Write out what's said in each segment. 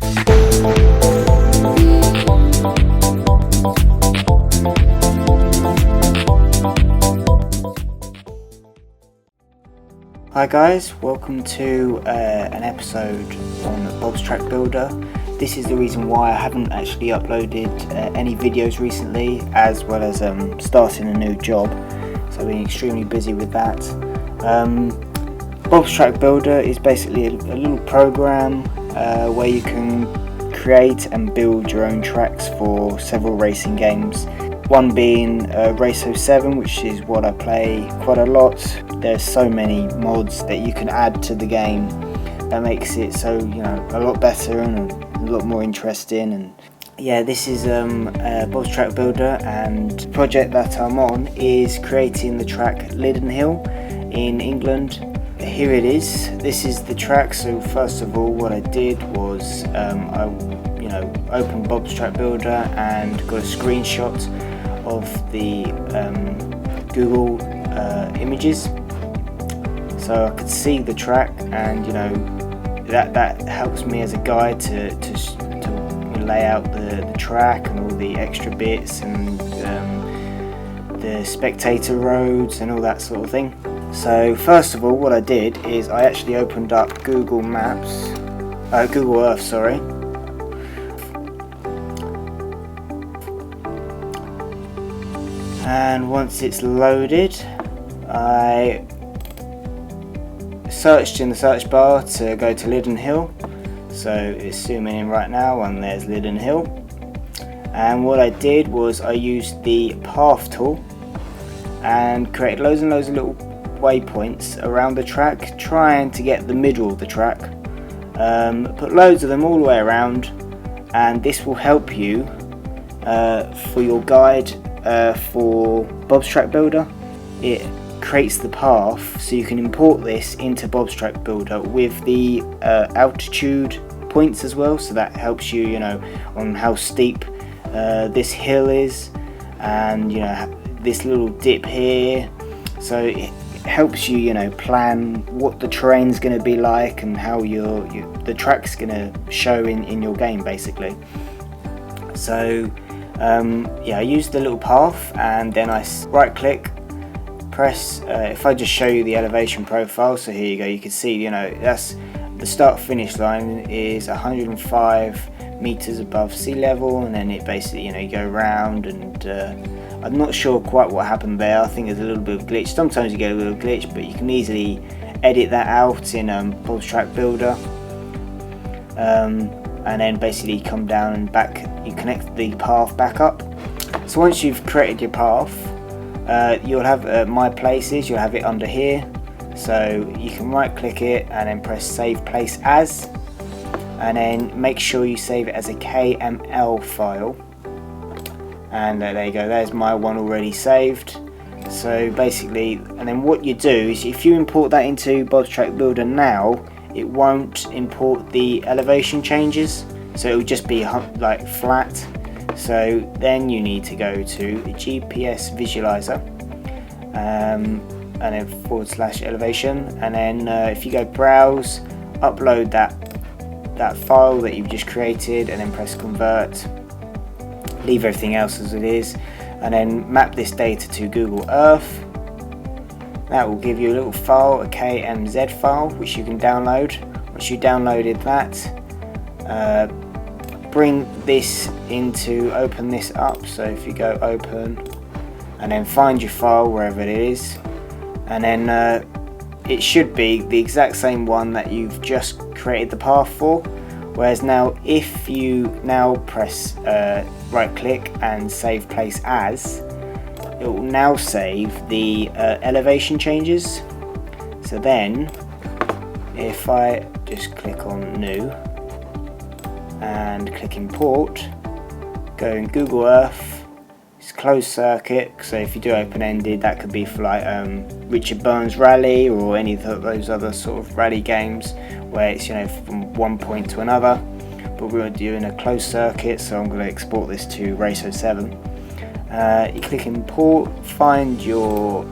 Hi guys, welcome to an episode on Bob's Track Builder. This is the reason why I haven't actually uploaded any videos recently, as well as starting a new job, so I've been extremely busy with that. Bob's Track Builder is basically a little program where you can create and build your own tracks for several racing games. One being Race 07, which is what I play quite a lot. There's so many mods that you can add to the game that makes it so, a lot better and a lot more interesting. And yeah, this is Bob's Track Builder, and the project that I'm on is creating the track Lydden Hill in England. Here it is. This is the track. So first of all, what I did was I opened Bob's Track Builder and got a screenshot of the Google images, so I could see the track, and that helps me as a guide to lay out the track and all the extra bits and the spectator roads and all that sort of thing. So first of all, what I did is I actually opened up Google Earth, sorry. And once it's loaded, I searched in the search bar to go to Lydden Hill. So it's zooming in right now, and there's Lydden Hill. And what I did was I used the path tool and created loads and loads of little waypoints around the track, trying to get the middle of the track. Put loads of them all the way around, and this will help you for your guide. For Bob's Track Builder, it creates the path, so you can import this into Bob's Track Builder with the altitude points as well, so that helps you, on how steep this hill is, and this little dip here. So it helps you, plan what the terrain's going to be like and how the track's going to show in your game, basically. So I used the little path, and then I right click, press, if I just show you the elevation profile, so here you go, you can see, that's the start finish line is 105 meters above sea level, and then it basically, you go around, and I'm not sure quite what happened there. I think there's a little bit of glitch. Sometimes you get a little glitch, but you can easily edit that out in Bob's Track Builder. And then basically come down and back, you connect the path back up. So once you've created your path, you'll have my places, you'll have it under here, so you can right click it and then press save place as, and then make sure you save it as a KML file, and there you go, there's my one already saved. So basically, and then what you do is if you import that into Bob's Track Builder now, it won't import the elevation changes, so it will just be like flat. So then you need to go to the GPS visualizer, and then / elevation, and then if you go browse, upload that file that you've just created, and then press convert, leave everything else as it is, and then map this data to Google Earth. That will give you a little file, a KMZ file, which you can download. Once you downloaded that, bring this into, open this up. So if you go open, and then find your file wherever it is, and then it should be the exact same one that you've just created the path for. Whereas now, if you now press right click and save place as, it will now save the elevation changes. So then if I just click on new and click import, go in Google Earth, it's closed circuit, so if you do open-ended, that could be for like Richard Burns Rally or any of those other sort of rally games where it's from one point to another, but we're doing a closed circuit, so I'm going to export this to Race 07. You click import, find your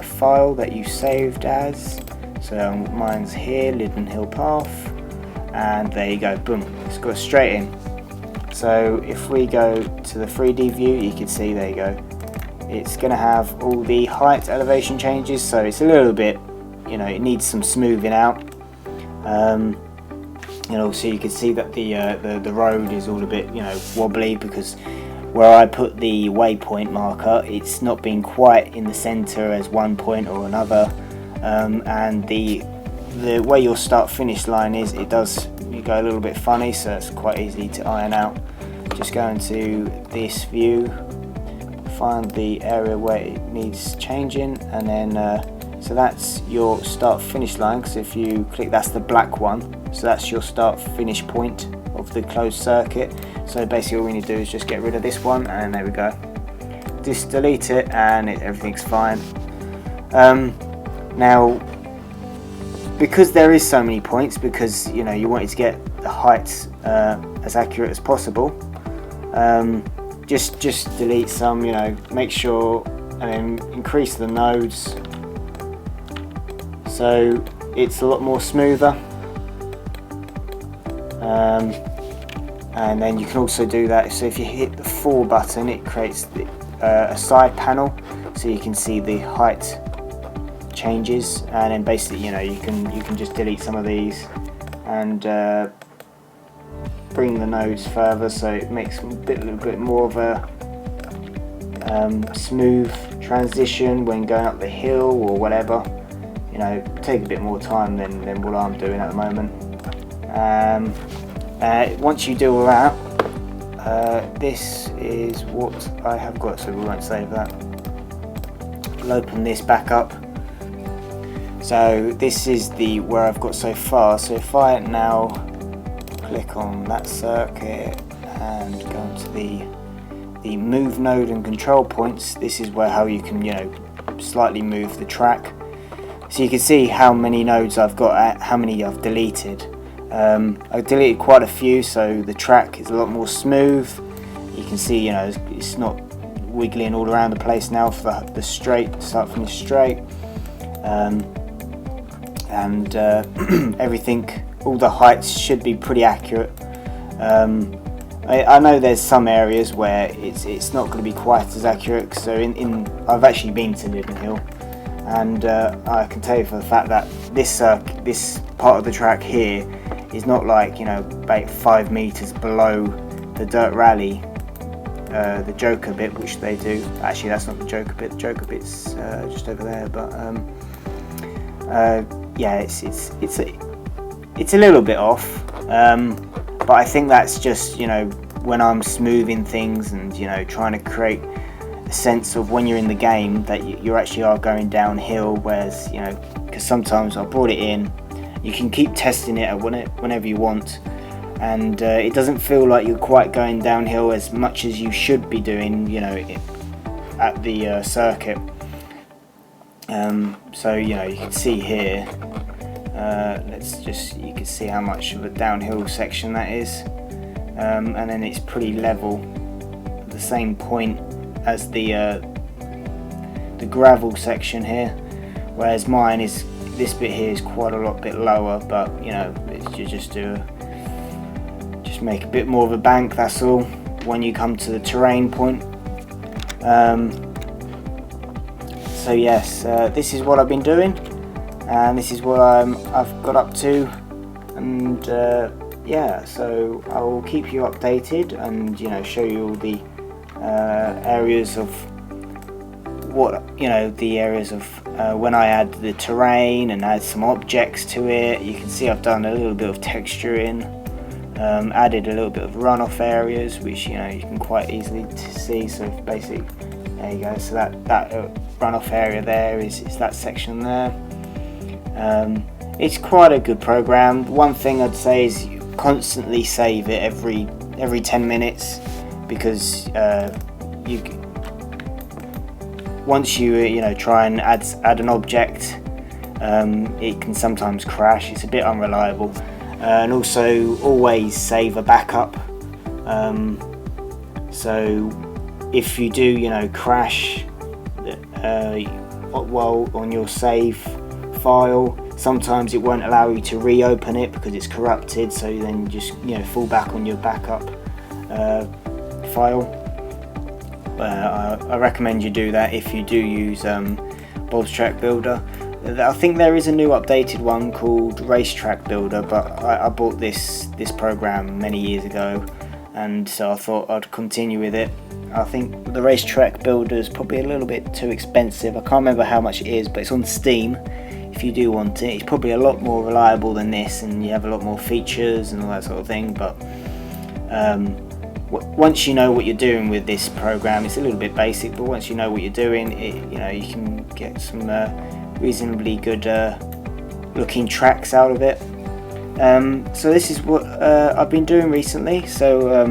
file that you saved as, so mine's here, Lydden Hill path, and there you go, boom, it's got straight in. So if we go to the 3D view, you can see, there you go, it's going to have all the height elevation changes, so it's a little bit, you know, it needs some smoothing out. And also you can see that the road is all a bit, you know, wobbly, because where I put the waypoint marker, it's not been quite in the center as one point or another, and the way your start finish line is, you go a little bit funny, so it's quite easy to iron out. Just go into this view, find the area where it needs changing, and then so that's your start finish line, because if you click, that's the black one, so that's your start finish point of the closed circuit. So basically all we need to do is just get rid of this one, and there we go, just delete it, and everything's fine. Now because there is so many points, because you know you wanted to get the heights as accurate as possible, just delete some, you know, make sure, and then increase the nodes so it's a lot more smoother, and then you can also do that, so if you hit the 4 button, it creates a side panel, so you can see the height changes, and then basically, you know, you can just delete some of these and bring the nodes further, so it makes a little bit more of a smooth transition when going up the hill or whatever. You know, take a bit more time than what I'm doing at the moment. Once you do all that, this is what I have got, so we won't save that. I'll open this back up. So this is where I've got so far. So if I now click on that circuit and go into the move node and control points, this is how you can, you know, slightly move the track. So you can see how many nodes I've got, how many I've deleted. I've deleted quite a few, so the track is a lot more smooth. You can see, you know, it's not wiggling all around the place now for the straight, start finish straight. And everything, all the heights should be pretty accurate. I know there's some areas where it's not going to be quite as accurate, so I've actually been to Lydden Hill, and I can tell you for the fact that this part of the track here is not, like, you know, about 5 meters below the dirt rally, the Joker bit, which they do. Actually, that's not the Joker bit. The Joker bit's just over there, but yeah, it's a little bit off, but I think that's just, you know, when I'm smoothing things and, you know, trying to create a sense of when you're in the game that you actually are going downhill, whereas, you know, because sometimes I brought it in, you can keep testing it whenever you want, and it doesn't feel like you're quite going downhill as much as you should be doing, you know, at the circuit. So, you know, you can see here, you can see how much of a downhill section that is, and then it's pretty level at the same point as the gravel section here, whereas mine is, this bit here is quite a lot bit lower, but, you know, you just make a bit more of a bank, that's all, when you come to the terrain point. So yes, this is what I've been doing, and this is what I've got up to, and yeah, so I will keep you updated and, you know, show you all the areas of when I add the terrain and add some objects to it. You can see I've done a little bit of texturing, added a little bit of runoff areas, which, you know, you can quite easily see. So basically, there you go. So that runoff area there is that section there. It's quite a good program. One thing I'd say is you constantly save it every 10 minutes, because once you know, try and add an object, it can sometimes crash. It's a bit unreliable, and also always save a backup. So if you do, you know, crash while on your save file, Sometimes it won't allow you to reopen it because it's corrupted, so then you just fall back on your backup file. I recommend you do that if you do use Bob's Track Builder. I think there is a new updated one called Racetrack Builder, but I bought this program many years ago, and so I thought I'd continue with it. I think the Racetrack Builder is probably a little bit too expensive. I can't remember how much it is, but it's on Steam if you do want it. It's probably a lot more reliable than this, and you have a lot more features and all that sort of thing, but once you know what you're doing with this program, it's a little bit basic, but once you know what you're doing, you can get some reasonably good looking tracks out of it. So this is what I've been doing recently, so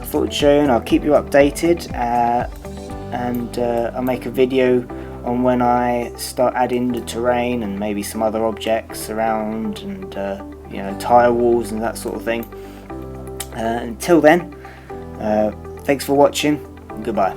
I thought I'd show you, and I'll keep you updated, and I'll make a video on when I start adding the terrain and maybe some other objects around, and tire walls and that sort of thing. Until then, thanks for watching. Goodbye.